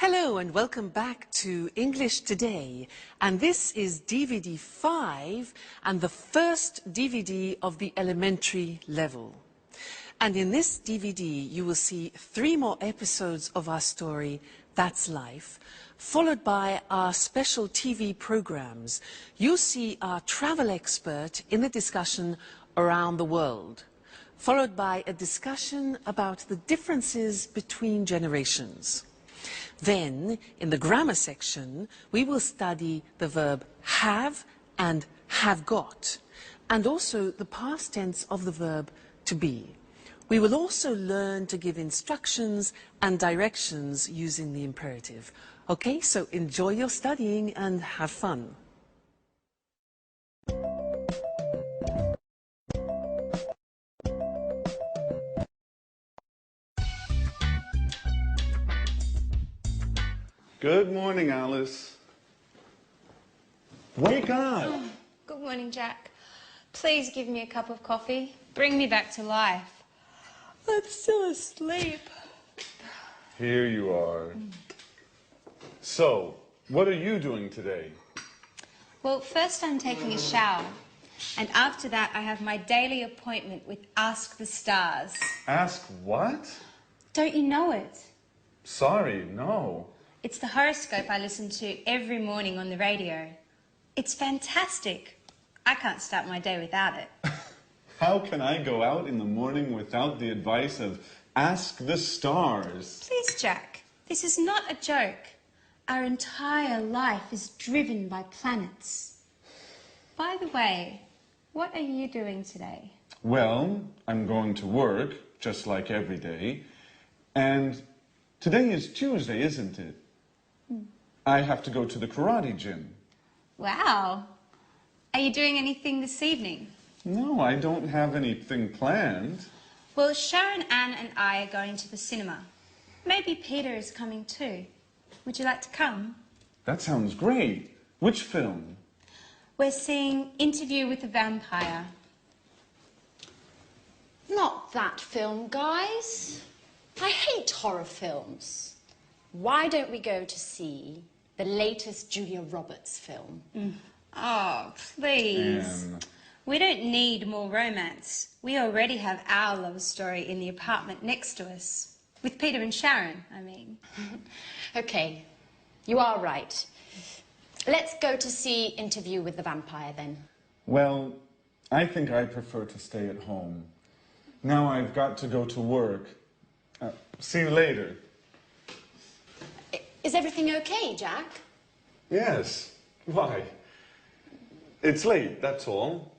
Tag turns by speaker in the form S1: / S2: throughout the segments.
S1: Hello and welcome back to English Today, and this is DVD 5 and the first DVD of the elementary level. And in this DVD you will see 3 more episodes of our story, That's Life, followed by our special TV programs. You'll see our travel expert in a discussion around the world, followed by a discussion about the differences between generations. Then, in the grammar section, we will study the verb have and have got, and also the past tense of the verb to be. We will also learn to give instructions and directions using the imperative. Okay, so enjoy your studying and have fun.
S2: Good morning, Alice. Wake up!
S3: Oh, good morning, Jack. Please give me a cup of coffee. Bring me back to life. I'm still asleep.
S2: Here you are. So, what are you doing today?
S3: Well, first I'm taking a shower. And after that, I have my daily appointment with Ask the Stars.
S2: Ask what?
S3: Don't you know it?
S2: Sorry, no.
S3: It's the horoscope I listen to every morning on the radio. It's fantastic. I can't start my day without it.
S2: How can I go out in the morning without the advice of Ask the Stars?
S3: Please, Jack, this is not a joke. Our entire life is driven by planets. By the way, what are you doing today?
S2: Well, I'm going to work, just like every day. And today is Tuesday, isn't it? I have to go to the karate gym.
S3: Wow. Are you doing anything this evening?
S2: No, I don't have anything planned.
S3: Well, Sharon, Anne and I are going to the cinema. Maybe Peter is coming too. Would you like to come?
S2: That sounds great. Which film?
S3: We're seeing Interview with the Vampire.
S4: Not that film, guys. I hate horror films. Why don't we go to see the latest Julia Roberts film?
S3: Oh, please.
S2: Anne.
S3: We don't need more romance. We already have our love story in the apartment next to us. With Peter and Sharon, I mean.
S4: Okay, you are right. Let's go to see Interview with the Vampire then.
S2: Well, I think I prefer to stay at home. Now I've got to go to work. See you later.
S4: Is everything okay, Jack?
S2: Yes. Why? It's late, that's all.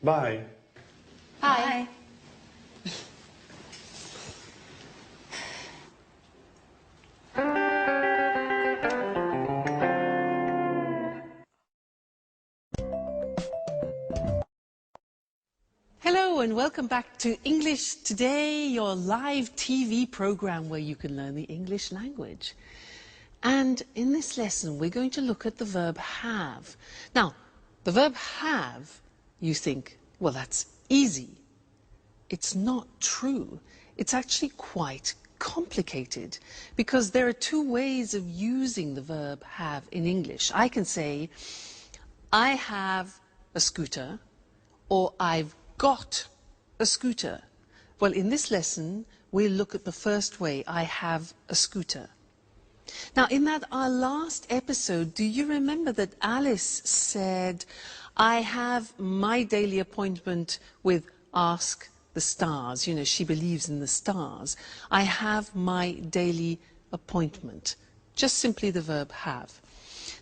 S2: Bye.
S3: Bye.
S1: Hello and welcome back to English Today, your live TV program where you can learn the English language. And in this lesson, we're going to look at the verb have. Now, the verb have, you think, well, that's easy. It's not true. It's actually quite complicated because there are 2 ways of using the verb have in English. I can say, I have a scooter, or I've got a scooter. Well, in this lesson, we'll look at the first way, I have a scooter. Now, in our last episode, do you remember that Alice said, I have my daily appointment with Ask the Stars. You know, she believes in the stars. I have my daily appointment. Just simply the verb have.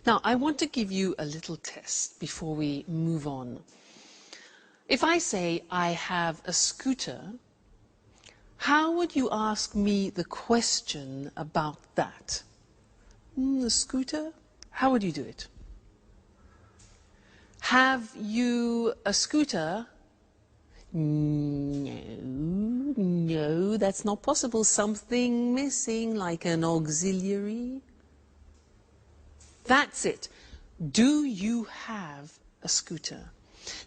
S1: Now, I want to give you a little test before we move on. If I say, I have a scooter, how would you ask me the question about that? A scooter? How would you do it? Have you a scooter? No, that's not possible. Something missing, like an auxiliary. That's it. Do you have a scooter?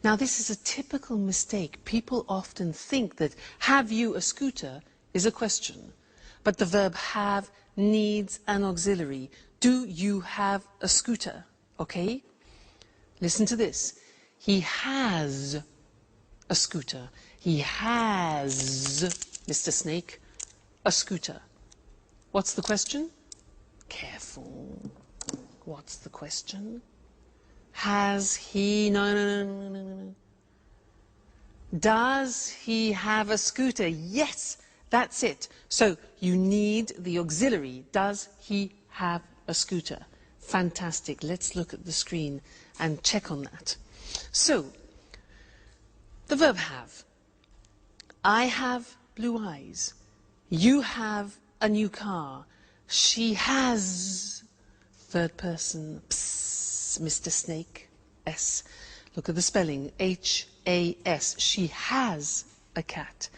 S1: Now, this is a typical mistake. People often think that have you a scooter is a question. but the verb have needs an auxiliary. Do you have a scooter? Okay? Listen to this. He has a scooter. He has, Mr. Snake, a scooter. What's the question? Careful. What's the question? Has he... No. Does he have a scooter? Yes, that's it. So you need the auxiliary. Does he have a scooter? Fantastic. Let's look at the screen and check on that. So, the verb have. I have blue eyes. You have a new car. She has, third person, psst, Mr. Snake, S. Look at the spelling, H-A-S. She has a cat.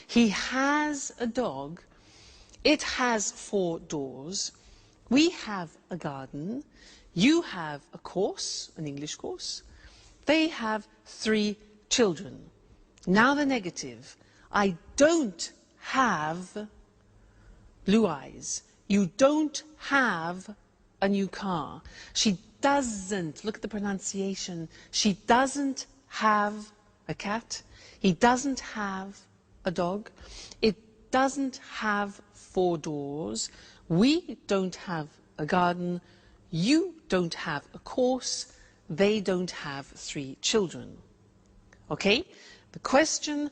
S1: He has a dog. It has 4 doors. We have a garden. You have a course, an English course. They have 3 children. Now the negative. I don't have blue eyes. You don't have a new car. She doesn't, look at the pronunciation, she doesn't have a cat. He doesn't have a dog. It doesn't have 4 doors. We don't have a garden. You don't have a course. They don't have 3 children. Okay? The question,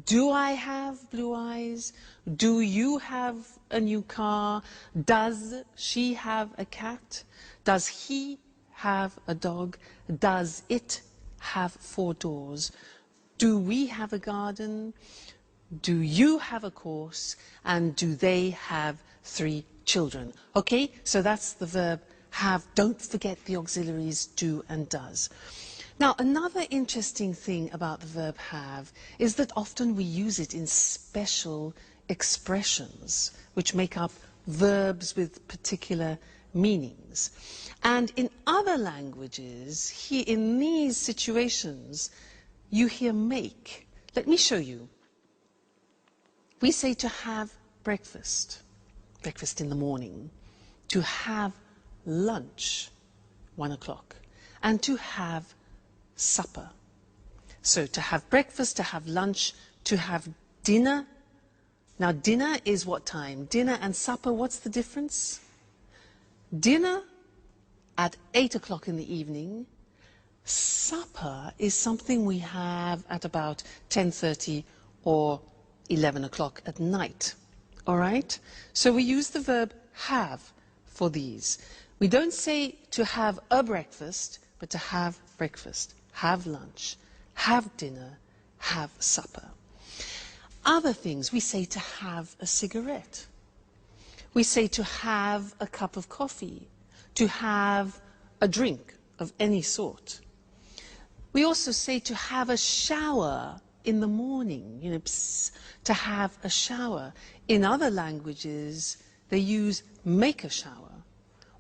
S1: do I have blue eyes? Do you have a new car? Does she have a cat? Does he have a dog? Does it have 4 doors? Do we have a garden? Do you have a course? And do they have 3 children? Okay, so that's the verb have. Don't forget the auxiliaries do and does. Now, another interesting thing about the verb have is that often we use it in special expressions which make up verbs with particular meanings. And in other languages, in these situations, you hear make. Let me show you. We say to have breakfast, breakfast in the morning, to have lunch, 1 o'clock, and to have supper. So to have breakfast, to have lunch, to have dinner. Now dinner is what time? Dinner and supper, what's the difference? Dinner at 8 o'clock in the evening. Supper is something we have at about 10:30 or 11 o'clock at night. All right? So we use the verb have for these. We don't say to have a breakfast, but to have breakfast, have lunch, have dinner, have supper. Other things, we say to have a cigarette. We say to have a cup of coffee, to have a drink of any sort. We also say to have a shower in the morning, you know, to have a shower. In other languages, they use make a shower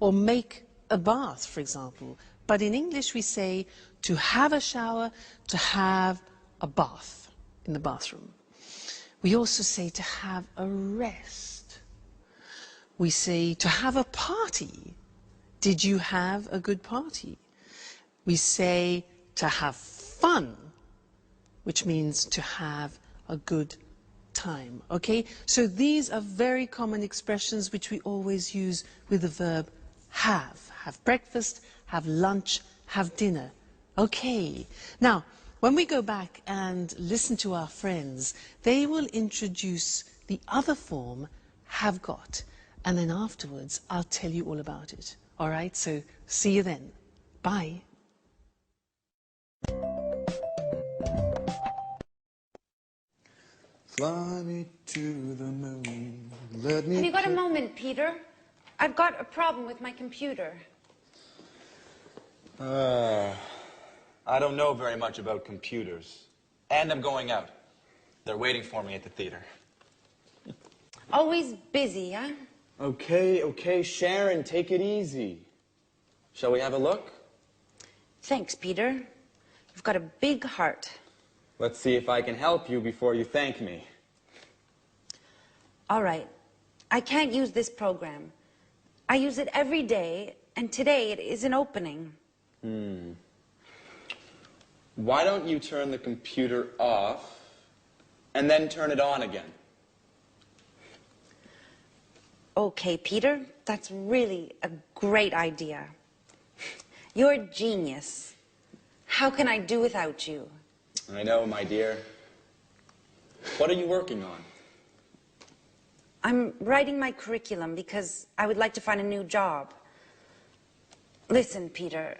S1: or make a bath, for example. But in English, we say to have a shower, to have a bath in the bathroom. We also say to have a rest. We say to have a party. Did you have a good party? We say to have fun, which means to have a good time. Okay? So these are very common expressions which we always use with the verb have. Have breakfast, have lunch, have dinner. Okay. Now, when we go back and listen to our friends, they will introduce the other form, have got. And then afterwards, I'll tell you all about it. All right? So see you then. Bye.
S2: Fly me to the moon. Let me.
S4: Have you got a moment, Peter? I've got a problem with my computer.
S5: I don't know very much about computers. And I'm going out. They're waiting for me at the theater.
S4: Always busy, huh?
S5: Okay, Sharon, take it easy. Shall we have a look?
S4: Thanks, Peter. You've got a big heart.
S5: Let's see if I can help you before you thank me.
S4: All right.
S6: I can't use this program. I use it every day, and today it isn't opening.
S5: Why don't you turn the computer off and then turn it on again?
S6: Okay, Peter, that's really a great idea. You're a genius. How can I do without you?
S5: I know, my dear. What are you working on?
S6: I'm writing my curriculum because I would like to find a new job. Listen, Peter,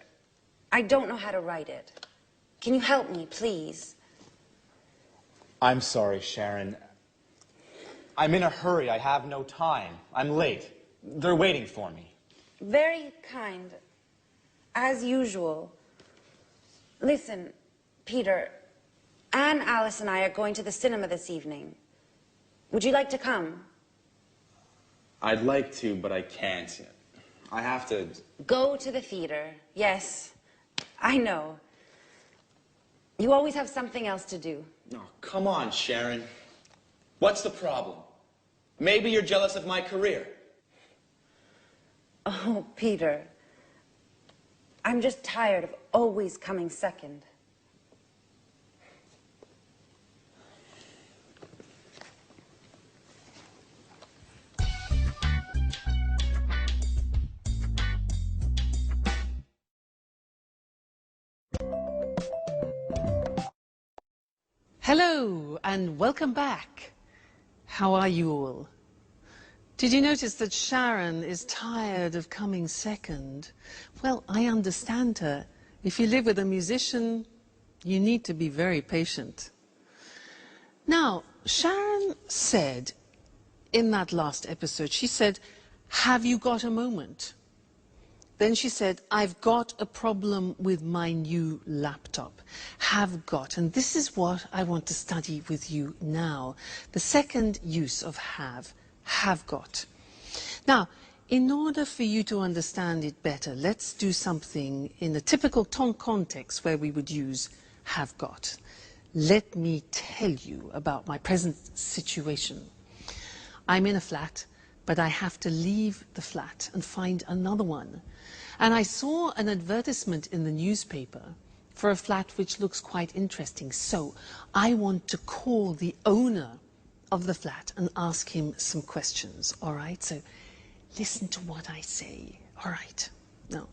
S6: I don't know how to write it. Can you help me, please?
S5: I'm sorry, Sharon. I'm in a hurry. I have no time. I'm late. They're waiting for me.
S6: Very kind, as usual. Listen, Peter, Anne, Alice, and I are going to the cinema this evening. Would you like to come?
S5: I'd like to, but I can't. I have to...
S6: Go to the theater. Yes, I know. You always have something else to do.
S5: Oh, come on, Sharon. What's the problem? Maybe you're jealous of my career.
S6: Oh, Peter, I'm just tired of always coming second.
S1: Hello and welcome back. How are you all? Did you notice that Sharon is tired of coming second? Well, I understand her. If you live with a musician, you need to be very patient. Now, Sharon said in that last episode, she said, "Have you got a moment?" Then she said, "I've got a problem with my new laptop." Have got. And this is what I want to study with you now. The second use of have got. Now, in order for you to understand it better, let's do something in a typical context where we would use have got. Let me tell you about my present situation. I'm in a flat, but I have to leave the flat and find another one. And I saw an advertisement in the newspaper for a flat which looks quite interesting. So I want to call the owner of the flat and ask him some questions. All right? So listen to what I say. All right. Now,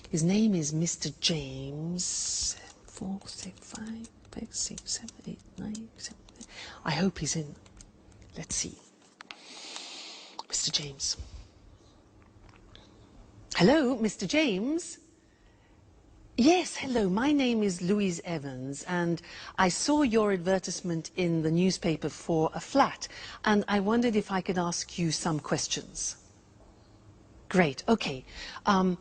S1: his name is Mr. James. 4, 6, 5, 6, 7, 8, 9, 7. I hope he's in. Let's see. Mr. James. Hello, Mr. James. Yes, hello. My name is Louise Evans, and I saw your advertisement in the newspaper for a flat, and I wondered if I could ask you some questions. Great. Okay. How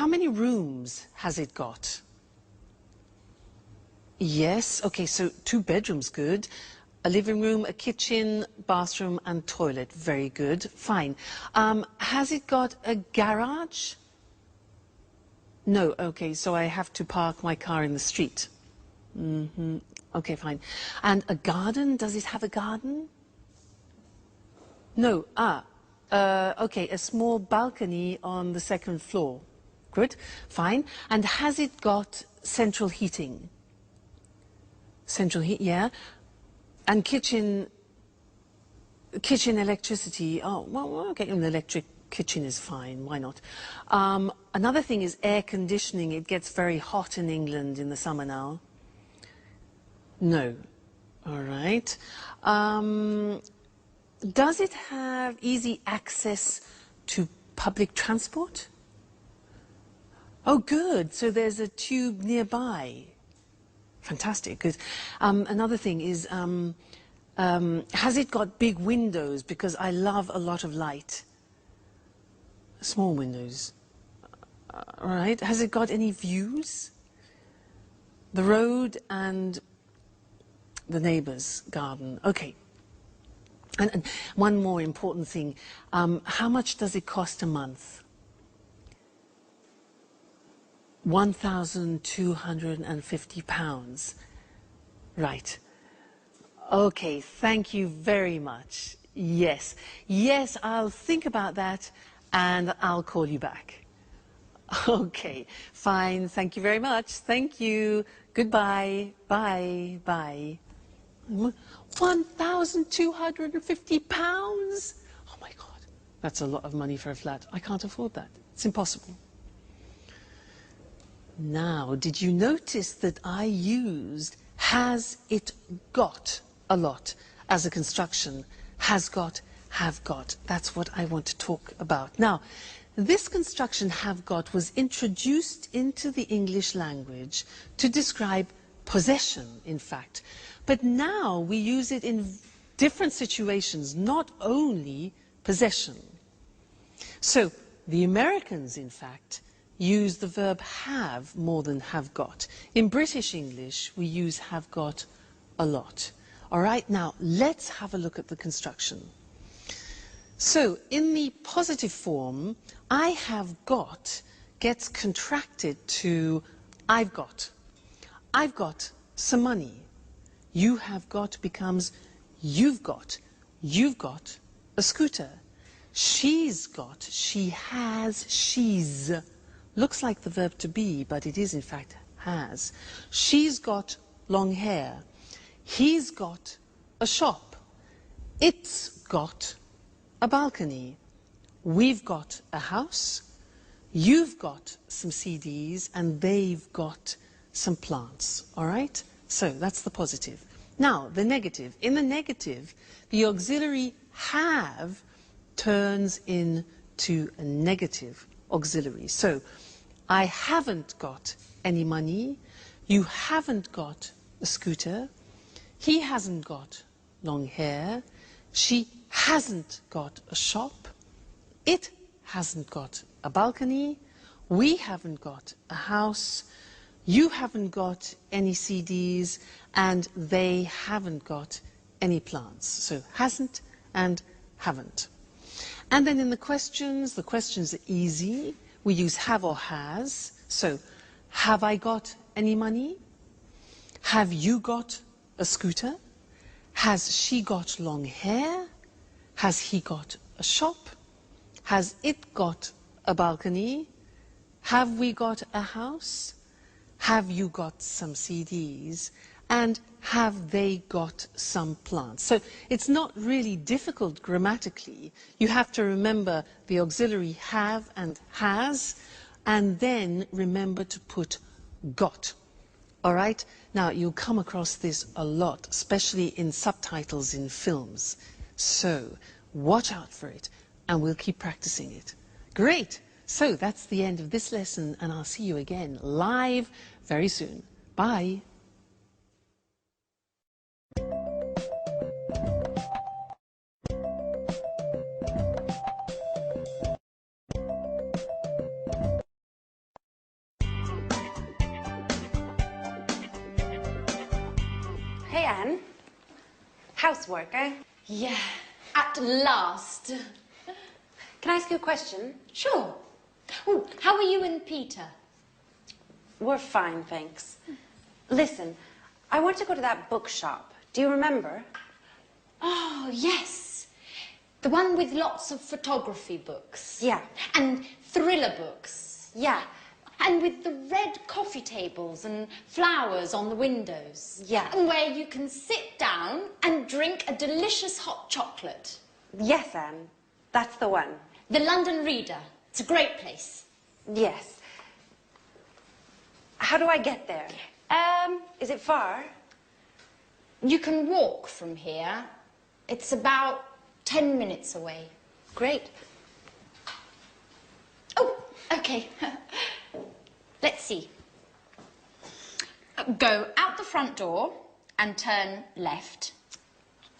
S1: many rooms has it got? Yes. Okay. So 2 bedrooms. Good. A living room, a kitchen, bathroom and toilet. Very good. Fine. Has it got a garage? No. Okay, so I have to park my car in the street. Okay, fine. And a garden? Does it have a garden? No. Okay, a small balcony on the 2nd floor. Good. Fine. And has it got central heating? Central heat, yeah. And kitchen electricity. Oh, well, okay, an electric kitchen is fine. Why not? Another thing is air conditioning. It gets very hot in England in the summer now. No. All right. Does it have easy access to public transport? Oh, good. So there's a tube nearby. Fantastic. Good. Another thing is, has it got big windows? Because I love a lot of light. Small windows. All right. Has it got any views? The road and the neighbour's garden. Okay. And one more important thing. How much does it cost a month? £1,250. Right. Okay, thank you very much. Yes. Yes, I'll think about that and I'll call you back. Okay, fine. Thank you very much. Thank you. Goodbye. Bye. Bye. £1,250? Oh my God. That's a lot of money for a flat. I can't afford that. It's impossible. Now, did you notice that I used has it got a lot as a construction? Has got, have got. That's what I want to talk about. Now, this construction have got was introduced into the English language to describe possession, in fact. But now we use it in different situations, not only possession. So, the Americans, in fact, use the verb have more than have got. In British English, we use have got a lot. All right, now let's have a look at the construction. So, in the positive form, I have got gets contracted to I've got. I've got some money. You have got becomes you've got. You've got a scooter. She's got, she has, she's. Looks like the verb to be, but it is in fact has. She's got long hair. He's got a shop. It's got a balcony. We've got a house. You've got some CDs and they've got some plants. All right? So that's the positive. Now, the negative. In the negative, the auxiliary have turns into a negative auxiliary. So, I haven't got any money. You haven't got a scooter. He hasn't got long hair. She hasn't got a shop. It hasn't got a balcony. We haven't got a house. You haven't got any CDs. And they haven't got any plants. So hasn't and haven't. And then in the questions are easy. We use have or has. So, have I got any money? Have you got a scooter? Has she got long hair? Has he got a shop? Has it got a balcony? Have we got a house? Have you got some CDs? And have they got some plants? So it's not really difficult grammatically. You have to remember the auxiliary have and has, and then remember to put got. All right? Now, you'll come across this a lot, especially in subtitles in films. So watch out for it, and we'll keep practicing it. Great! So that's the end of this lesson, and I'll see you again live very soon. Bye.
S6: Hey, Anne. Housework, eh?
S4: Yeah, at last.
S6: Can I ask you a question?
S4: Sure. Oh, how are you and Peter?
S6: We're fine, thanks. Listen, I want to go to that bookshop. Do you remember?
S4: Oh, yes. The one with lots of photography books.
S6: Yeah.
S4: And thriller books.
S6: Yeah.
S4: And with the red coffee tables and flowers on the windows.
S6: Yeah.
S4: And where you can sit down and drink a delicious hot chocolate.
S6: Yes, Anne. That's the one.
S4: The London Reader. It's a great place.
S6: Yes. How do I get there? Is it far?
S4: You can walk from here. It's about 10 minutes away.
S6: Great.
S4: Oh, okay. Let's see. Go out the front door and turn left.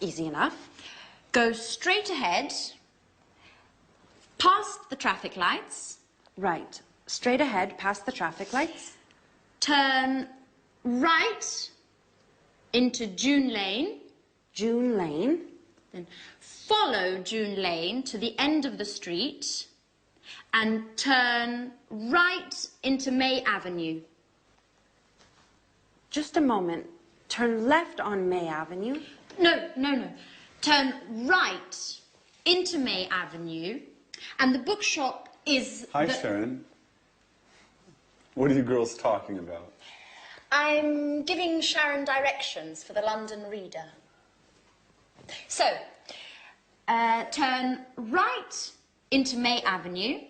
S6: Easy enough.
S4: Go straight ahead, past the traffic lights.
S6: Right. Straight ahead, past the traffic lights.
S4: Turn right into June Lane.
S6: June Lane.
S4: Then follow June Lane to the end of the street and turn right into May Avenue.
S6: Just a moment. Turn left on May Avenue.
S4: No. turn right into May Avenue, and the bookshop is...
S2: Hi, Sharon. What are you girls talking about?
S4: I'm giving Sharon directions for the London Reader. So, turn right into May Avenue,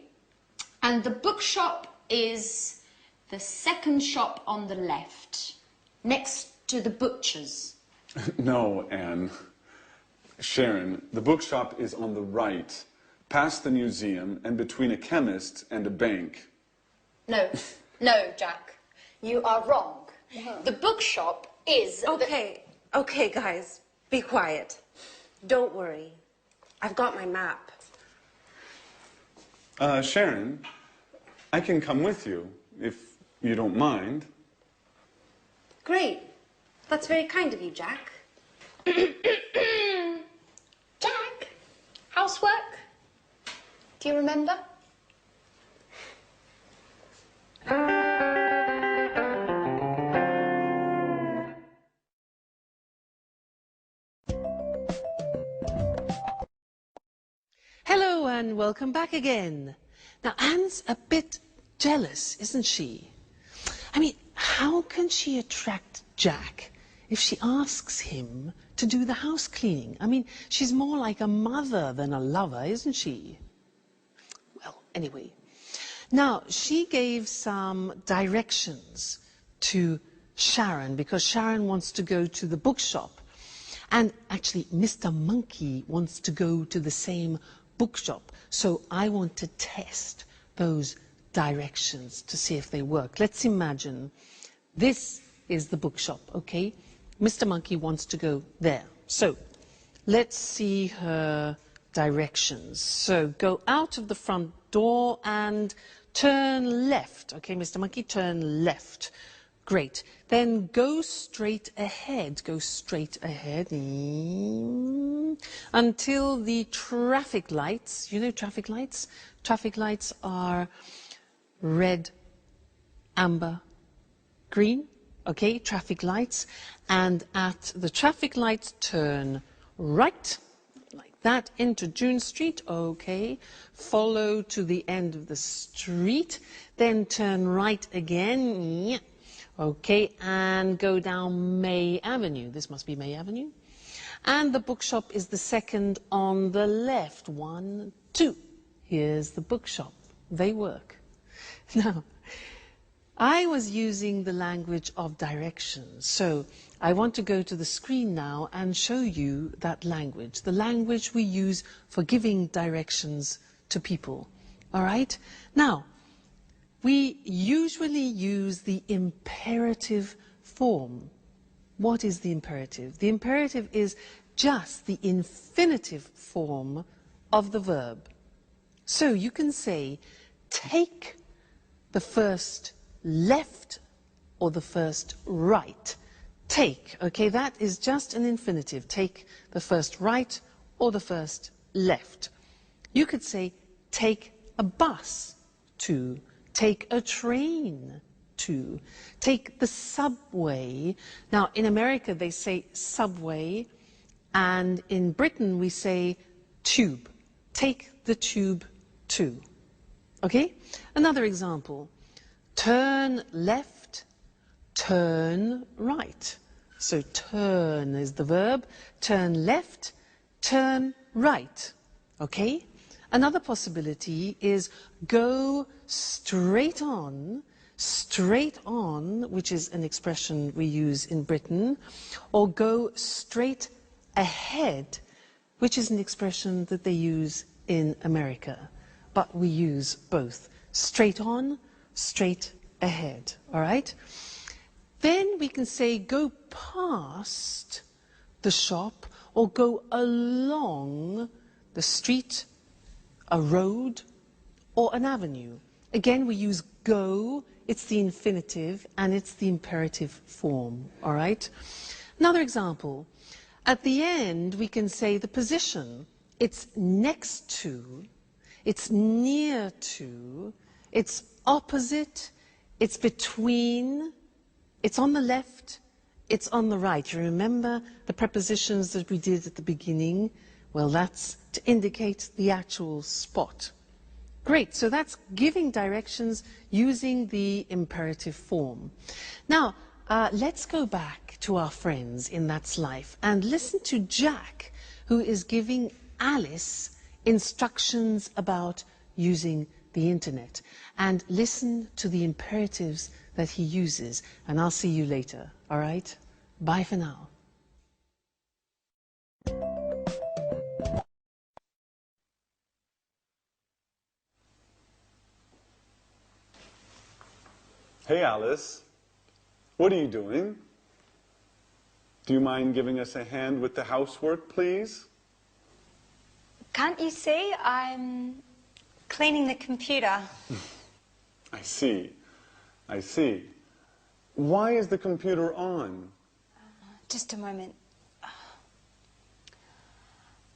S4: and the bookshop is the second shop on the left, next to the butcher's.
S2: No, Anne. Sharon, the bookshop is on the right, past the museum and between a chemist and a bank.
S4: No, no, Jack. You are wrong. The bookshop is...
S6: Okay, guys, be quiet. Don't worry. I've got my map.
S2: Sharon, I can come with you, if you don't mind.
S6: Great. That's very kind of you, Jack.
S4: Jack, housework? Do you remember?
S1: Hello and welcome back again. Now Anne's a bit jealous, isn't she? I mean, how can she attract Jack if she asks him to do the house cleaning? I mean, she's more like a mother than a lover, isn't she? Well, anyway. Now, she gave some directions to Sharon because Sharon wants to go to the bookshop. And actually, Mr. Monkey wants to go to the same bookshop. So I want to test those directions to see if they work. Let's imagine this is the bookshop, okay? Mr. Monkey wants to go there. So let's see her directions. So go out of the front door and turn left. Okay, Mr. Monkey, turn left. Great. Then go straight ahead. Go straight ahead until the traffic lights, you know traffic lights? Traffic lights are red, amber, green. Okay, traffic lights. And at the traffic lights, turn right, like that, into June Street. Okay. Follow to the end of the street. Then turn right again. Okay, and go down May Avenue. This must be May Avenue. And the bookshop is the second on the left. 1, 2. Here's the bookshop. They work. Now, I was using the language of directions. So I want to go to the screen now and show you that language, the language we use for giving directions to people. All right? Now, we usually use the imperative form. What is the imperative? The imperative is just the infinitive form of the verb. So you can say, take the first left or the first right. Take, okay, that is just an infinitive. Take the first right or the first left. You could say, take a bus to. Take a train to. Take the subway. Now, in America, they say subway, and in Britain, we say tube. Take the tube to. Okay? Another example. Turn left, turn right. So turn is the verb. Turn left, turn right. Okay? Another possibility is go straight on, which is an expression we use in Britain, or go straight ahead, which is an expression that they use in America. But we use both. Straight on, straight ahead. All right? Then we can say go past the shop or go along the street, a road, or an avenue. Again, we use go, it's the infinitive, and it's the imperative form, all right? Another example, at the end, we can say the position. It's next to, it's near to, it's opposite, it's between, it's on the left, it's on the right. You remember the prepositions that we did at the beginning? Well, that's to indicate the actual spot. Great, so that's giving directions using the imperative form. Now, let's go back to our friends in That's Life and listen to Jack, who is giving Alice instructions about using the internet. And listen to the imperatives that he uses, and I'll see you later, all right? Bye for now.
S2: Hey, Alice. What are you doing? Do you mind giving us a hand with the housework, please?
S3: Can't you see? I'm cleaning the computer.
S2: I see. I see. Why is the computer on?
S3: Just a moment.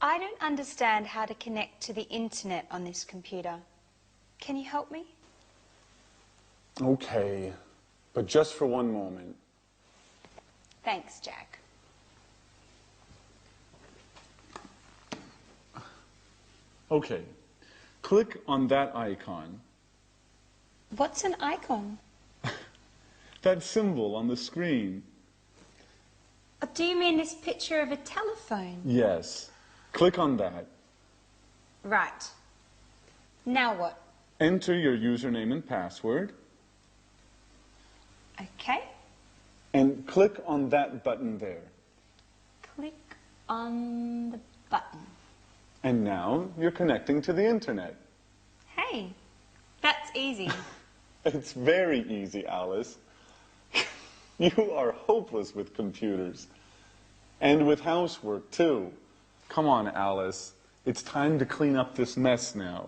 S3: I don't understand how to connect to the internet on this computer. Can you help me?
S2: Okay, but just for one moment.
S3: Thanks, Jack.
S2: Okay, click on that icon.
S3: What's an icon?
S2: That symbol on the screen.
S3: Do you mean this picture of a telephone?
S2: Yes, click on that.
S3: Right. Now what?
S2: Enter your username and password.
S3: Okay.
S2: And click on that button there.
S3: Click on the button.
S2: And now you're connecting to the internet.
S3: Hey, that's easy.
S2: It's very easy, Alice. You are hopeless with computers. And with housework, too. Come on, Alice. It's time to clean up this mess now.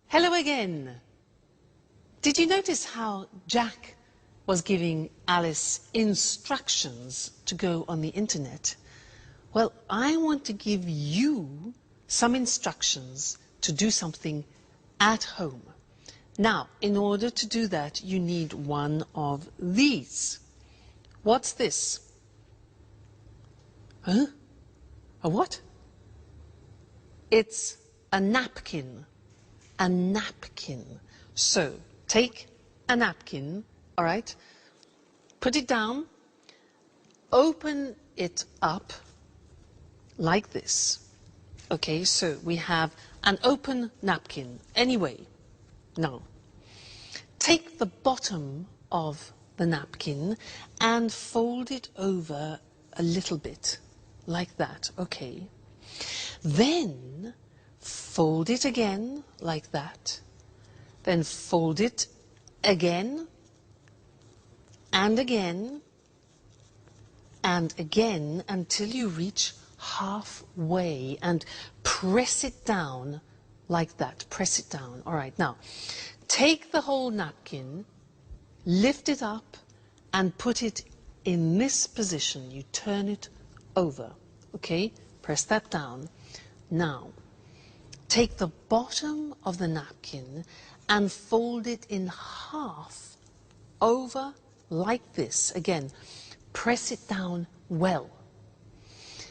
S1: Hello again. Did you notice how Jack was giving Alice instructions to go on the internet? Well, I want to give you some instructions to do something at home. Now, in order to do that, you need one of these. What's this? Huh? A what? It's a napkin. A napkin. So, take a napkin, all right, put it down, open it up like this. Okay, so we have an open napkin. Anyway, now, take the bottom of the napkin and fold it over a little bit, like that, okay. Then, fold it again, like that. Then fold it again, and again, and again, until you reach halfway, and press it down like that. Press it down. All right, now, take the whole napkin, lift it up, and put it in this position. You turn it over, okay? Press that down. Now, take the bottom of the napkin and fold it in half over like this. Again, press it down well.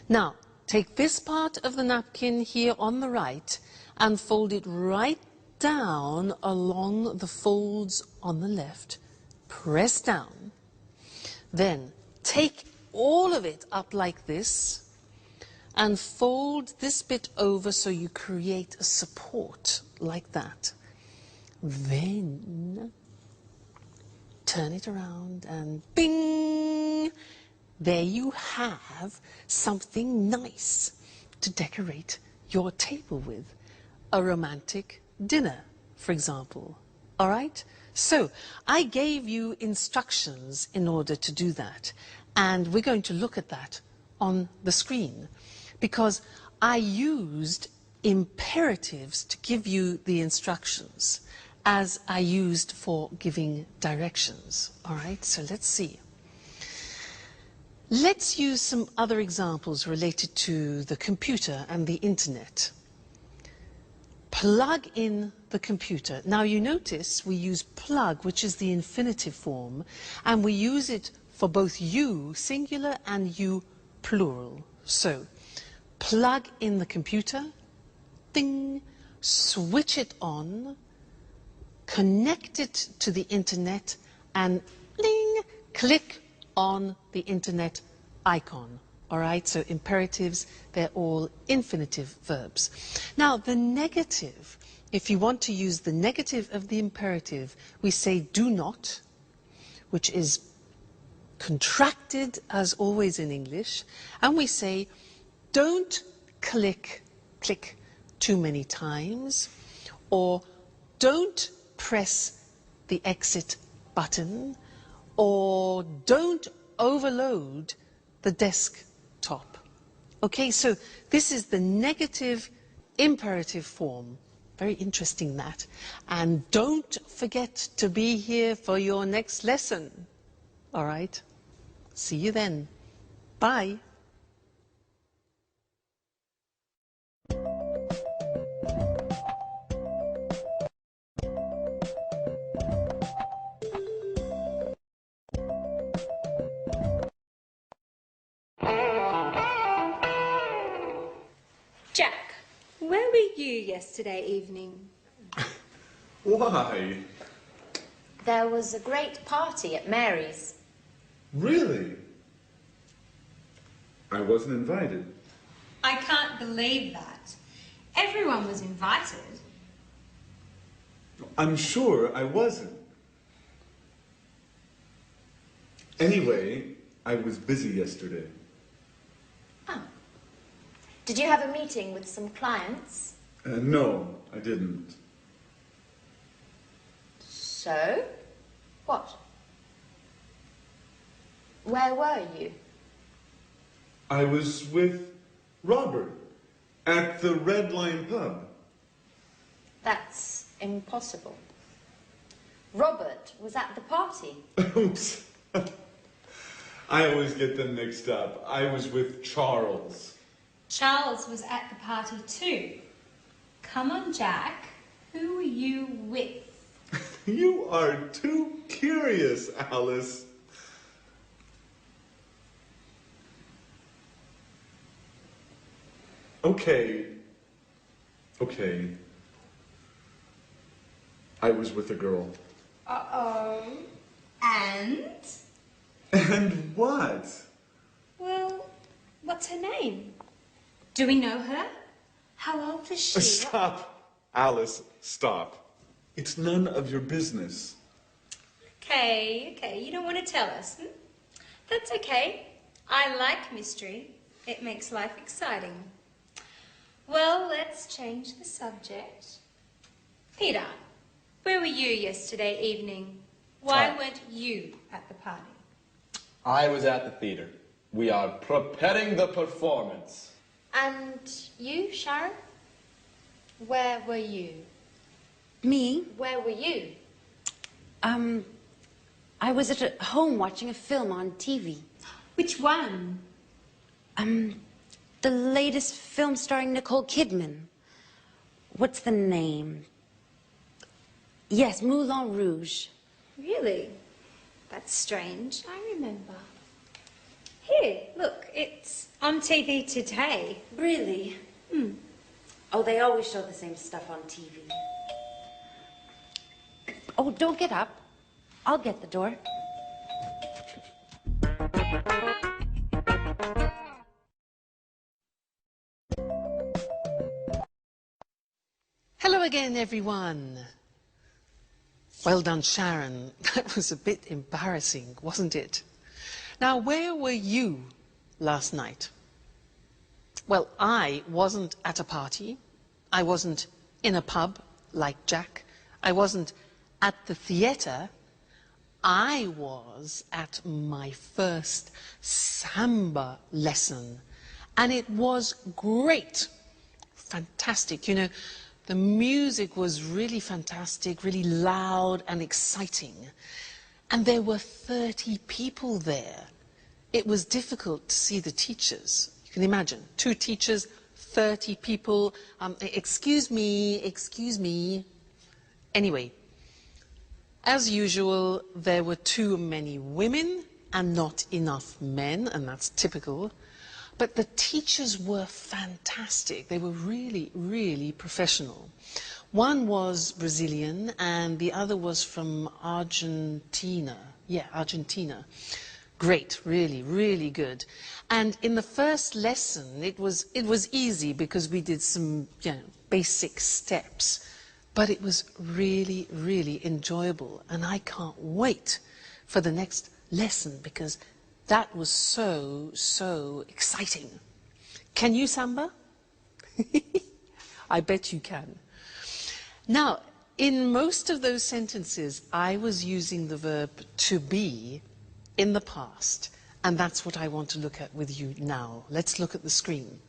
S1: Now, take this part of the napkin here on the right and fold it right down along the folds on the left. Press down. Then take all of it up like this and fold this bit over so you create a support like that. Then turn it around and bing! There you have something nice to decorate your table with. A romantic dinner, for example. All right? So, I gave you instructions in order to do that. And we're going to look at that on the screen. Because I used imperatives to give you the instructions as I used for giving directions. All right, so let's see. Let's use some other examples related to the computer and the internet. plug in the computer. Now you notice we use plug, which is the infinitive form, and we use it for both you, singular, and you, plural. So, plug in the computer, ding, switch it on, connect it to the internet, and ding, click on the internet icon. All right, so imperatives, they're all infinitive verbs. Now, the negative, if you want to use the negative of the imperative, we say do not, which is contracted as always in English, and we say don't click too many times, or don't press the exit button, or don't overload the desktop. Okay, so this is the negative imperative form. Very interesting, that. And don't forget to be here for your next lesson. All right? See you then. Bye.
S3: Jack, where were you yesterday evening?
S2: Why?
S4: There was a great party at Mary's.
S2: Really? I wasn't invited.
S3: I can't believe that. Everyone was invited.
S2: I'm sure I wasn't. Anyway, I was busy yesterday.
S4: Oh. Did you have a meeting with some clients?
S2: No, I didn't.
S4: So? What? Where were you?
S2: I was with Robert at the Red Lion pub.
S4: That's impossible. Robert was at the party.
S2: Oops. I always get them mixed up. I was with Charles.
S3: Charles was at the party too. Come on, Jack. Who were you with?
S2: You are too curious, Alice. Okay. I was with a girl.
S3: Uh-oh. And?
S2: And what?
S3: Well, what's her name? Do we know her? How old is she?
S2: Stop, Alice, stop. It's none of your business.
S3: Okay, you don't want to tell us. That's okay. I like mystery. It makes life exciting. Well, let's change the subject. Peter, where were you yesterday evening? Why weren't you at the party?
S5: I was at the theater. We are preparing the performance.
S4: And you, Sharon? Where were you?
S6: Me?
S4: Where were you?
S6: I was at home watching a film on TV.
S3: Which one?
S6: The latest film starring Nicole Kidman. What's the name? Yes, Moulin Rouge.
S3: Really? That's strange. I remember. Here, look, it's on TV today.
S6: Really? Oh, they always show the same stuff on TV. Oh, don't get up. I'll get the door.
S1: Hello again, everyone. Well done, Sharon. That was a bit embarrassing, wasn't it? Now, where were you last night? Well, I wasn't at a party. I wasn't in a pub like Jack. I wasn't at the theatre. I was at my first samba lesson, and it was great. Fantastic. You know, the music was really fantastic, really loud and exciting. And there were 30 people there. It was difficult to see the teachers. You can imagine, 2 teachers, 30 people. Excuse me. Anyway, as usual, there were too many women and not enough men, and that's typical. But the teachers were fantastic. They were really, really professional. One was Brazilian and the other was from Argentina. Yeah, Argentina. Great, really, really good. And in the first lesson, it was easy because we did some, basic steps. But it was really, really enjoyable. And I can't wait for the next lesson because that was so, so exciting. Can you samba? I bet you can. Now, in most of those sentences, I was using the verb to be in the past. And that's what I want to look at with you now. Let's look at the screen.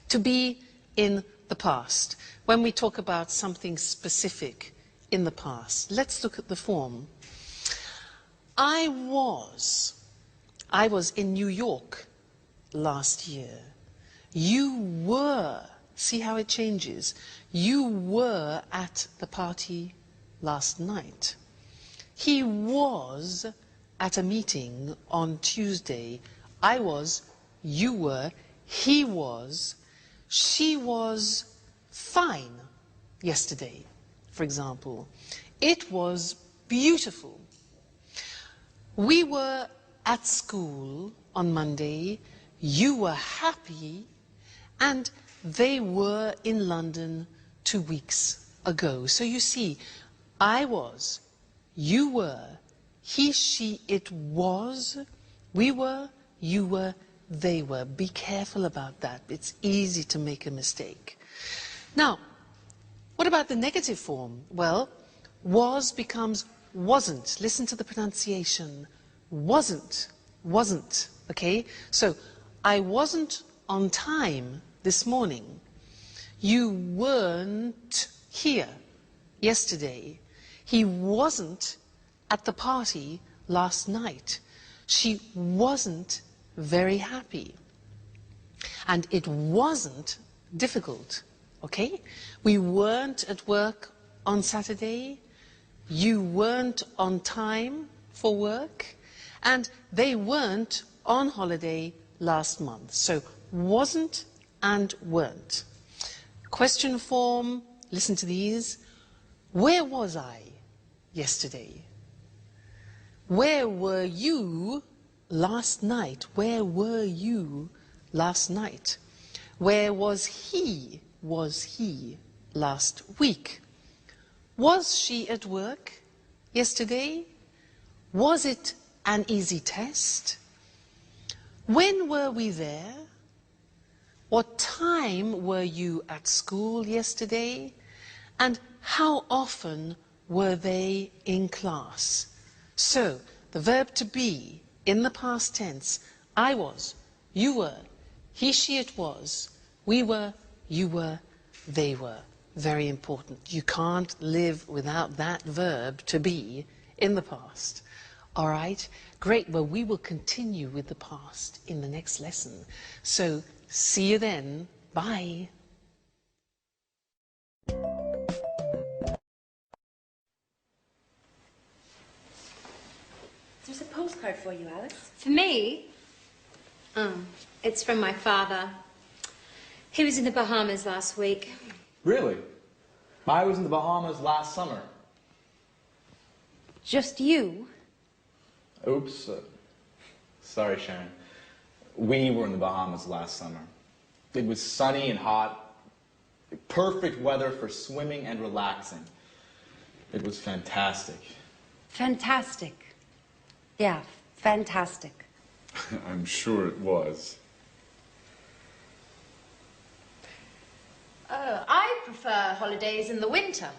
S1: To be in the past. When we talk about something specific in the past, let's look at the form. I was in New York last year. You were, see how it changes? You were at the party last night. He was at a meeting on Tuesday. I was, you were, he was, she was fine yesterday, for example. It was beautiful. We were at school on Monday, you were happy, and they were in London 2 weeks ago. So you see, I was, you were, he, she, it was, we were, you were, they were. Be careful about that. It's easy to make a mistake. Now, what about the negative form? Well, was becomes wasn't. Listen to the pronunciation. Wasn't, okay? So, I wasn't on time this morning. You weren't here yesterday. He wasn't at the party last night. She wasn't very happy. And it wasn't difficult, okay? We weren't at work on Saturday. You weren't on time for work. And they weren't on holiday last month. So wasn't and weren't. Question form, listen to these. Where was I yesterday? Where were you last night? Where were you last night? Where was he last week? Was she at work yesterday? Was it an easy test? When were we there? What time were you at school yesterday? And how often were they in class? So, the verb to be in the past tense, I was, you were, he, she, it was, we were, you were, they were. Very important. You can't live without that verb to be in the past. All right? Great. Well, we will continue with the past in the next lesson. So, see you then. Bye.
S6: There's a postcard for you, Alice.
S3: For me? Oh, it's from my father. He was in the Bahamas last week.
S5: Really? I was in the Bahamas last summer.
S6: Just you?
S5: Oops. Sorry, Sharon. We were in the Bahamas last summer. It was sunny and hot. Perfect weather for swimming and relaxing. It was fantastic.
S6: Fantastic. Yeah, fantastic.
S2: I'm sure it was.
S4: I prefer holidays in the winter.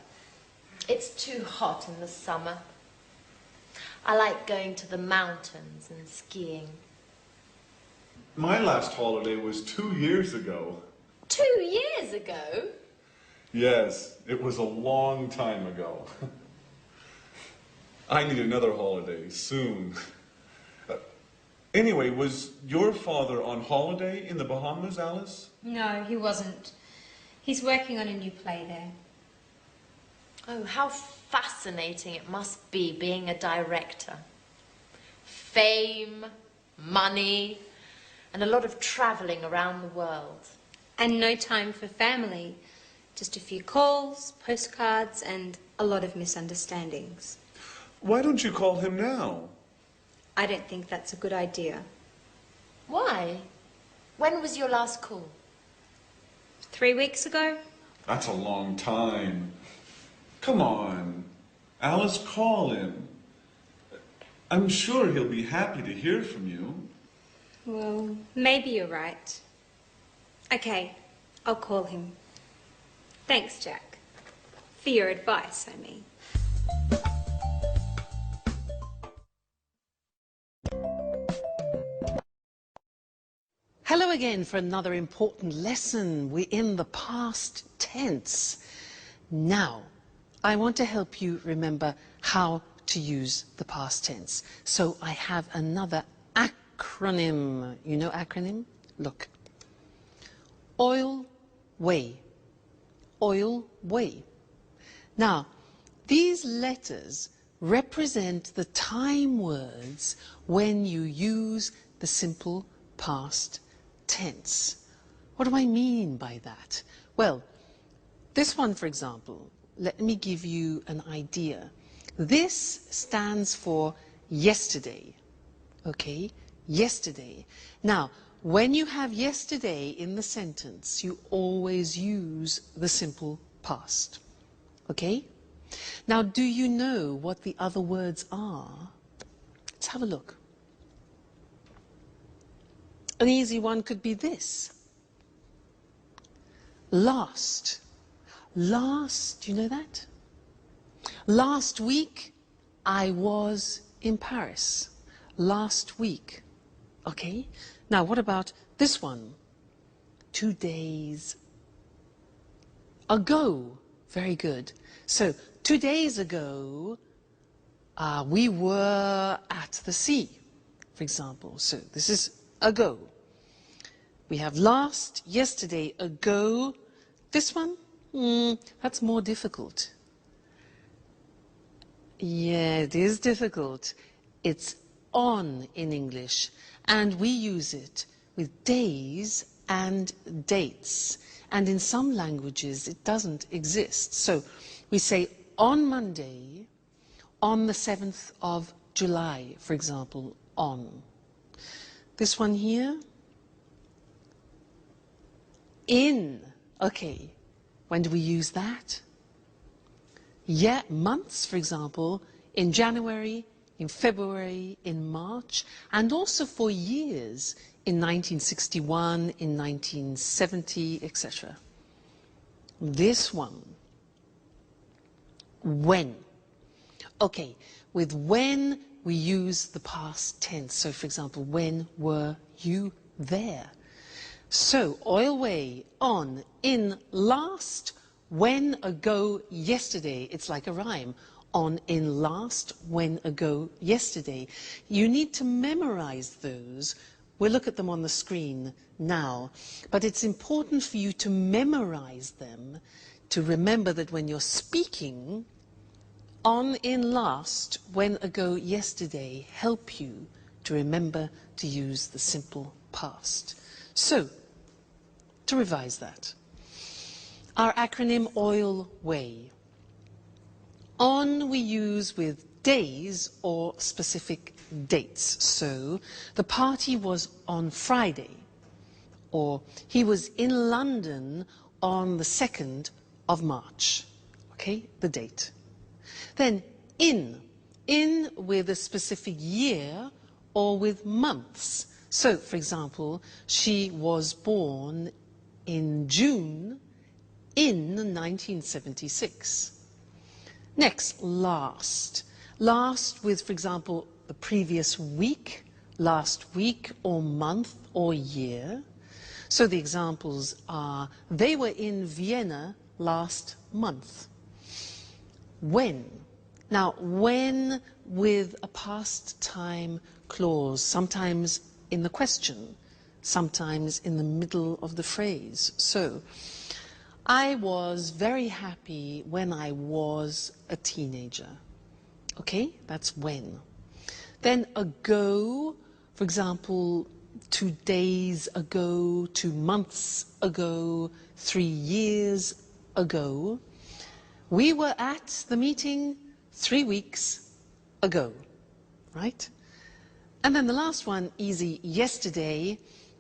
S4: It's too hot in the summer. I like going to the mountains and skiing.
S2: My last holiday was 2 years ago.
S4: 2 years ago?
S2: Yes, it was a long time ago. I need another holiday soon. Anyway, was your father on holiday in the Bahamas, Alice?
S3: No, he wasn't. He's working on a new play there.
S7: Oh, how fascinating it must be being a director. Fame, money, and a lot of travelling around the world.
S3: And no time for family. Just a few calls, postcards, and a lot of misunderstandings.
S2: Why don't you call him now?
S3: I don't think that's a good idea.
S7: Why? When was your last call?
S3: 3 weeks ago?
S2: That's a long time. Come on. Alice, call him. I'm sure he'll be happy to hear from you.
S3: Well, maybe you're right. Okay, I'll call him. Thanks, Jack. For your advice, I mean.
S1: Hello again for another important lesson. We're in the past tense. Now, I want to help you remember how to use the past tense. So I have another acronym. You know acronym? Look. Oil, way. Oil, way. Now, these letters represent the time words when you use the simple past tense. What do I mean by that? Well, this one, for example, let me give you an idea. This stands for yesterday, okay? Yesterday. Now, when you have yesterday in the sentence, you always use the simple past, okay? Now, do you know what the other words are? Let's have a look. An easy one could be this. Last. Last, do you know that? Last week, I was in Paris. Last week. Okay? Now, what about this one? 2 days ago. Very good. So, 2 days ago, we were at the sea, for example. So, this is ago. We have last, yesterday, ago. This one? That's more difficult. Yeah, it is difficult. It's on in English, and we use it with days and dates. And in some languages, it doesn't exist. So we say on Monday, on the 7th of July, for example, on. This one here, in. Okay, when do we use that? Yeah, months, for example, in January, in February, in March, and also for years, in 1961, in 1970, etc. This one, when. Okay, with when we use the past tense. So, for example, when were you there? So, oil way, on, in, last, when, ago, yesterday. It's like a rhyme. On, in, last, when, ago, yesterday. You need to memorize those. We'll look at them on the screen now. But it's important for you to memorize them, to remember that when you're speaking, on, in, last, when, ago, yesterday help you to remember to use the simple past. So, to revise that, our acronym OIL WAY. On we use with days or specific dates. So, the party was on Friday, or he was in London on the 2nd of March. Okay, the date. Then in with a specific year or with months. So, for example, she was born in June in 1976. Next, last. Last with, for example, the previous week, last week or month or year. So the examples are, they were in Vienna last month. When? Now, when with a past time clause, sometimes in the question, sometimes in the middle of the phrase. So, I was very happy when I was a teenager. Okay, that's when. Then ago, for example, 2 days ago, 2 months ago, 3 years ago. We were at the meeting 3 weeks ago, right? And then the last one, easy, yesterday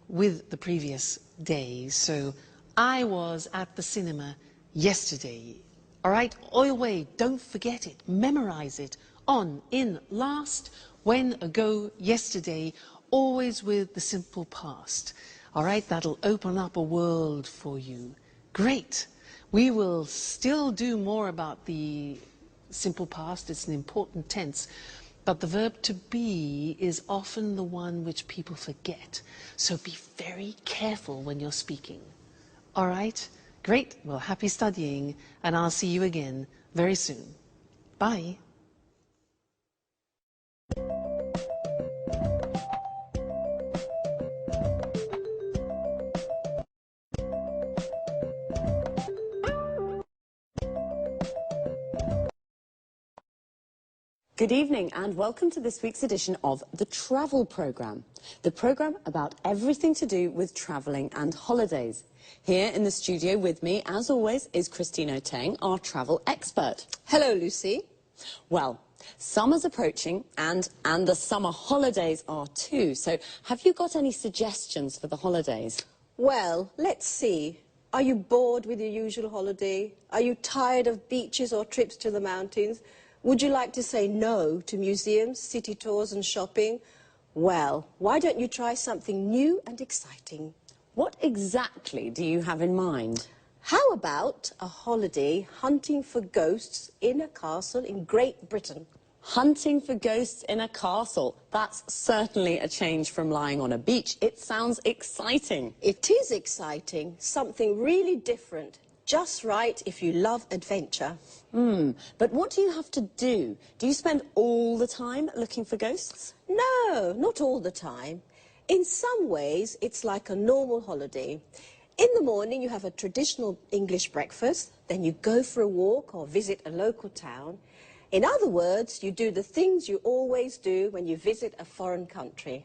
S1: with the previous day. So I was at the cinema yesterday. All right, always, don't forget it, memorize it. On, in, last, when, ago, yesterday, always with the simple past. All right, that'll open up a world for you. Great. We will still do more about the simple past. It's an important tense. But the verb to be is often the one which people forget. So be very careful when you're speaking. All right? Great. Well, happy studying, and I'll see you again very soon. Bye.
S8: Good evening and welcome to this week's edition of The Travel Programme, the programme about everything to do with travelling and holidays. Here in the studio with me, as always, is Christine Oteng, our travel expert.
S9: Hello, Lucy.
S8: Well, summer's approaching and the summer holidays are too, so have you got any suggestions for the holidays?
S9: Well, let's see. Are you bored with your usual holiday? Are you tired of beaches or trips to the mountains? Would you like to say no to museums, city tours and shopping? Well, why don't you try something new and exciting?
S8: What exactly do you have in mind?
S9: How about a holiday hunting for ghosts in a castle in Great Britain?
S8: Hunting for ghosts in a castle. That's certainly a change from lying on a beach. It sounds exciting.
S9: It is exciting, something really different. Just right if you love adventure.
S8: But what do you have to do? Do you spend all the time looking for ghosts?
S9: No, not all the time. In some ways, it's like a normal holiday. In the morning, you have a traditional English breakfast, then you go for a walk or visit a local town. In other words, you do the things you always do when you visit a foreign country.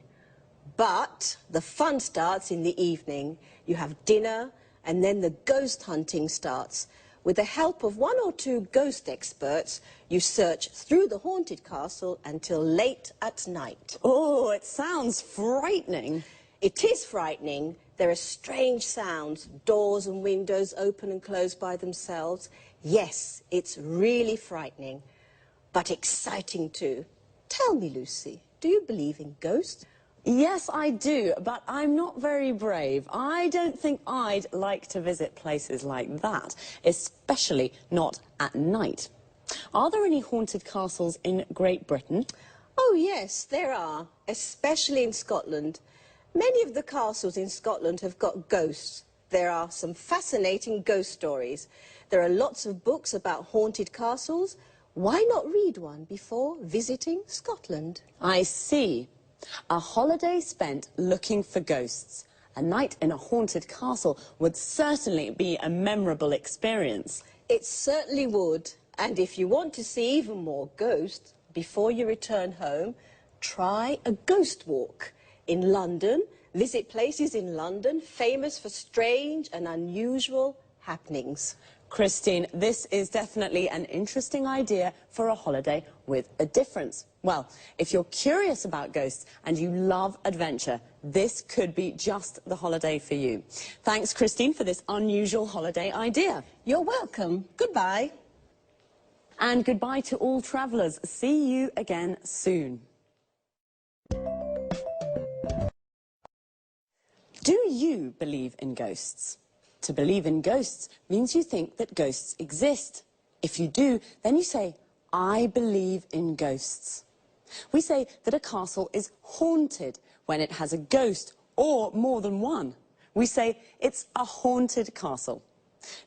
S9: But the fun starts in the evening. You have dinner, and then the ghost hunting starts. With the help of 1 or 2 ghost experts, you search through the haunted castle until late at night.
S8: Oh, it sounds frightening.
S9: It is frightening. There are strange sounds, doors and windows open and close by themselves. Yes, it's really frightening, but exciting too. Tell me, Lucy, do you believe in ghosts?
S8: Yes, I do, but I'm not very brave. I don't think I'd like to visit places like that, especially not at night. Are there any haunted castles in Great Britain?
S9: Oh, yes, there are, especially in Scotland. Many of the castles in Scotland have got ghosts. There are some fascinating ghost stories. There are lots of books about haunted castles. Why not read one before visiting Scotland?
S8: I see. A holiday spent looking for ghosts. A night in a haunted castle would certainly be a memorable experience.
S9: It certainly would. And if you want to see even more ghosts before you return home, try a ghost walk. In London, visit places in London famous for strange and unusual happenings.
S8: Christine, this is definitely an interesting idea for a holiday with a difference. Well, if you're curious about ghosts and you love adventure, this could be just the holiday for you. Thanks, Christine, for this unusual holiday idea.
S9: You're welcome. Goodbye.
S8: And goodbye to all travellers. See you again soon. Do you believe in ghosts? To believe in ghosts means you think that ghosts exist. If you do, then you say, I believe in ghosts. We say that a castle is haunted when it has a ghost or more than one. We say it's a haunted castle.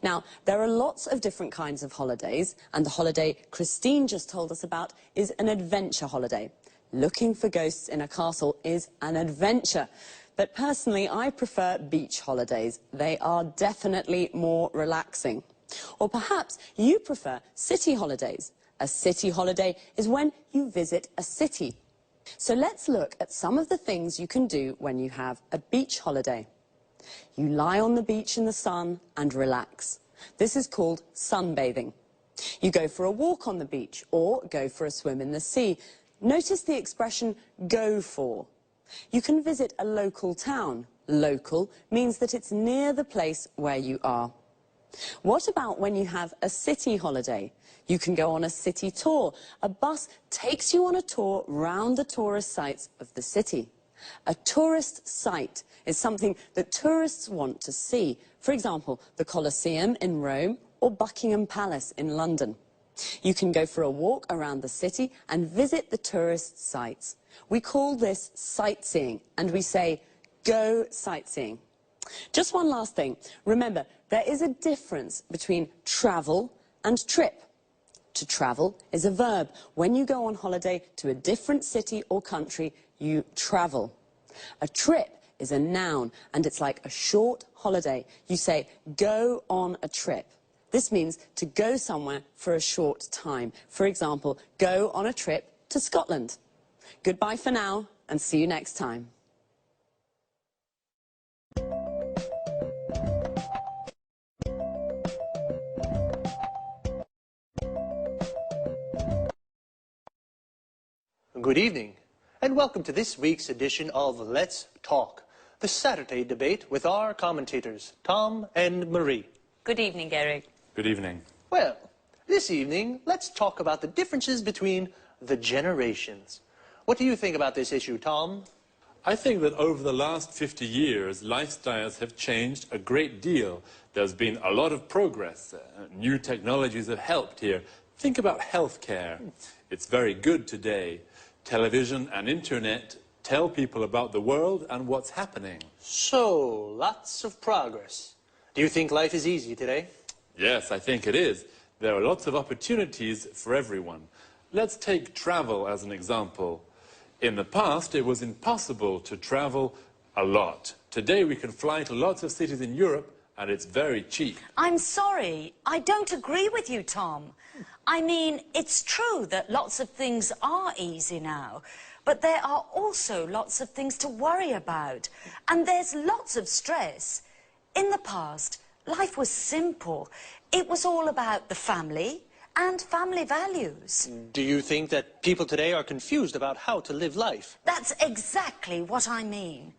S8: Now, there are lots of different kinds of holidays, and the holiday Christine just told us about is an adventure holiday. Looking for ghosts in a castle is an adventure. But personally, I prefer beach holidays. They are definitely more relaxing. Or perhaps you prefer city holidays. A city holiday is when you visit a city. So let's look at some of the things you can do when you have a beach holiday. You lie on the beach in the sun and relax. This is called sunbathing. You go for a walk on the beach or go for a swim in the sea. Notice the expression go for. You can visit a local town. Local means that it's near the place where you are. What about when you have a city holiday? You can go on a city tour. A bus takes you on a tour round the tourist sites of the city. A tourist site is something that tourists want to see. For example, the Colosseum in Rome or Buckingham Palace in London. You can go for a walk around the city and visit the tourist sites. We call this sightseeing, and we say, go sightseeing. Just one last thing. Remember, there is a difference between travel and trip. To travel is a verb. When you go on holiday to a different city or country, you travel. A trip is a noun, and it's like a short holiday. You say, go on a trip. This means to go somewhere for a short time. For example, go on a trip to Scotland. Goodbye for now, and see you next time.
S10: Good evening, and welcome to this week's edition of Let's Talk, the Saturday debate with our commentators, Tom and Marie.
S11: Good evening, Eric.
S2: Good evening.
S10: Well, this evening, let's talk about the differences between the generations. What do you think about this issue, Tom?
S12: I think that over the last 50 years, lifestyles have changed a great deal. There's been a lot of progress. New technologies have helped here. Think about healthcare. It's very good today. Television and internet tell people about the world and what's happening.
S10: So, lots of progress. Do you think life is easy today?
S12: Yes, I think it is. There are lots of opportunities for everyone. Let's take travel as an example. In the past, it was impossible to travel a lot. Today, we can fly to lots of cities in Europe, and it's very cheap.
S11: I'm sorry, I don't agree with you, Tom. I mean, it's true that lots of things are easy now, but there are also lots of things to worry about, and there's lots of stress. In the past, life was simple. It was all about the family and family values.
S10: Do you think that people today are confused about how to live life?
S11: That's exactly what I mean.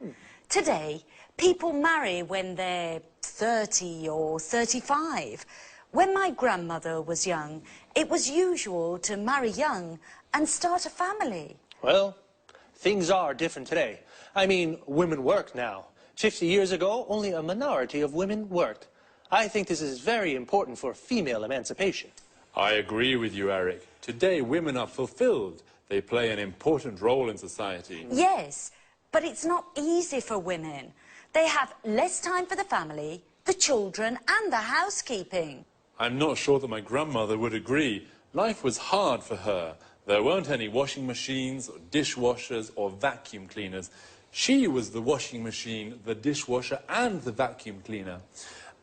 S11: Today, people marry when they're 30 or 35. When my grandmother was young, it was usual to marry young and start a family.
S10: Well, things are different today. I mean, women work now. 50 years ago, only a minority of women worked. I think this is very important for female emancipation.
S12: I agree with you, Eric. Today, women are fulfilled. They play an important role in society.
S11: Yes, but it's not easy for women. They have less time for the family, the children and the housekeeping.
S12: I'm not sure that my grandmother would agree. Life was hard for her. There weren't any washing machines, or dishwashers or vacuum cleaners. She was the washing machine, the dishwasher and the vacuum cleaner.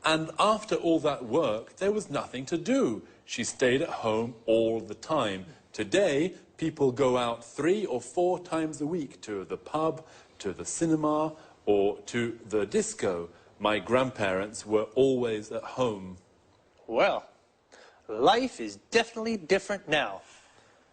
S12: And after all that work, there was nothing to do. She stayed at home all the time. Today, people go out 3 or 4 times a week to the pub, to the cinema, or to the disco. My grandparents were always at home.
S10: Well, life is definitely different now.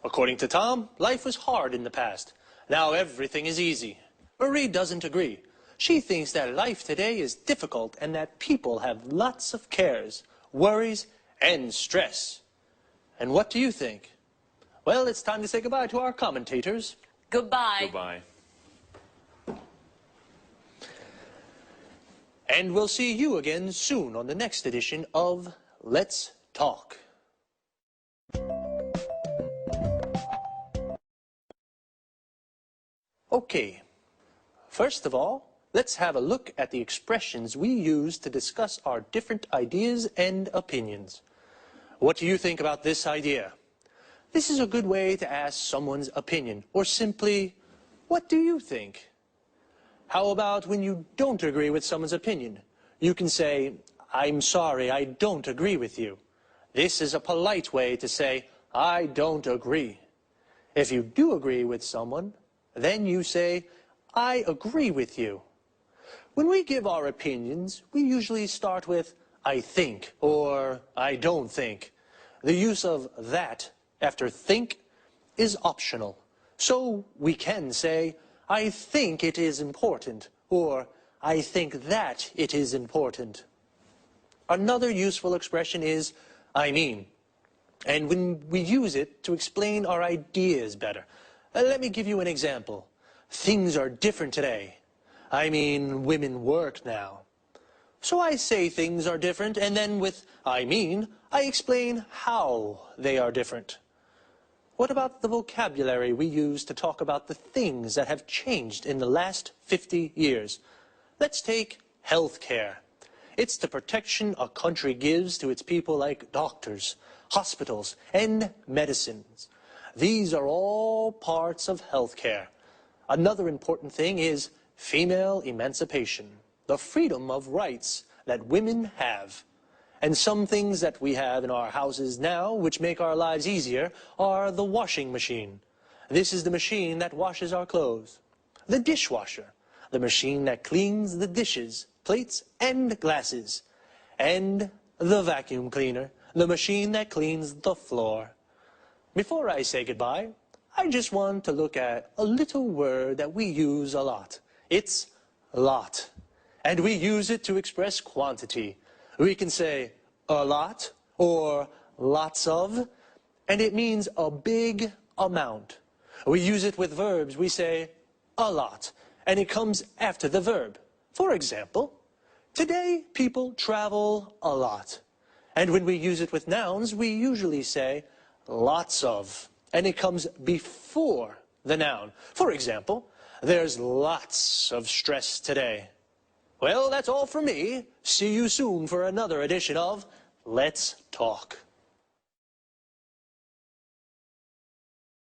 S10: According to Tom, life was hard in the past. Now everything is easy. Marie doesn't agree. She thinks that life today is difficult and that people have lots of cares, worries, and stress. And what do you think? Well, it's time to say goodbye to our commentators.
S11: Goodbye.
S12: Goodbye.
S10: And we'll see you again soon on the next edition of Let's Talk. Okay, first of all, let's have a look at the expressions we use to discuss our different ideas and opinions. What do you think about this idea? This is a good way to ask someone's opinion, or simply, what do you think? How about when you don't agree with someone's opinion? You can say, I'm sorry, I don't agree with you. This is a polite way to say, I don't agree. If you do agree with someone, then you say, I agree with you. When we give our opinions, we usually start with, I think, or I don't think. The use of that after think is optional. So we can say, I think it is important, or I think that it is important. Another useful expression is, I mean. And when we use it to explain our ideas better. Let me give you an example. Things are different today. I mean, women work now. So I say things are different, and then with I mean, I explain how they are different. What about the vocabulary we use to talk about the things that have changed in the last 50 years? Let's take healthcare. It's the protection a country gives to its people like doctors, hospitals, and medicines. These are all parts of healthcare. Another important thing is female emancipation, the freedom of rights that women have. And some things that we have in our houses now, which make our lives easier, are the washing machine. This is the machine that washes our clothes. The dishwasher, the machine that cleans the dishes, plates, and glasses. And the vacuum cleaner, the machine that cleans the floor. Before I say goodbye, I just want to look at a little word that we use a lot. It's lot. And we use it to express quantity. We can say a lot or lots of, and it means a big amount. We use it with verbs. We say a lot, and it comes after the verb. For example, today people travel a lot. And when we use it with nouns, we usually say lots of, and it comes before the noun. For example, there's lots of stress today. Well, that's all for me. See you soon for another edition of Let's Talk.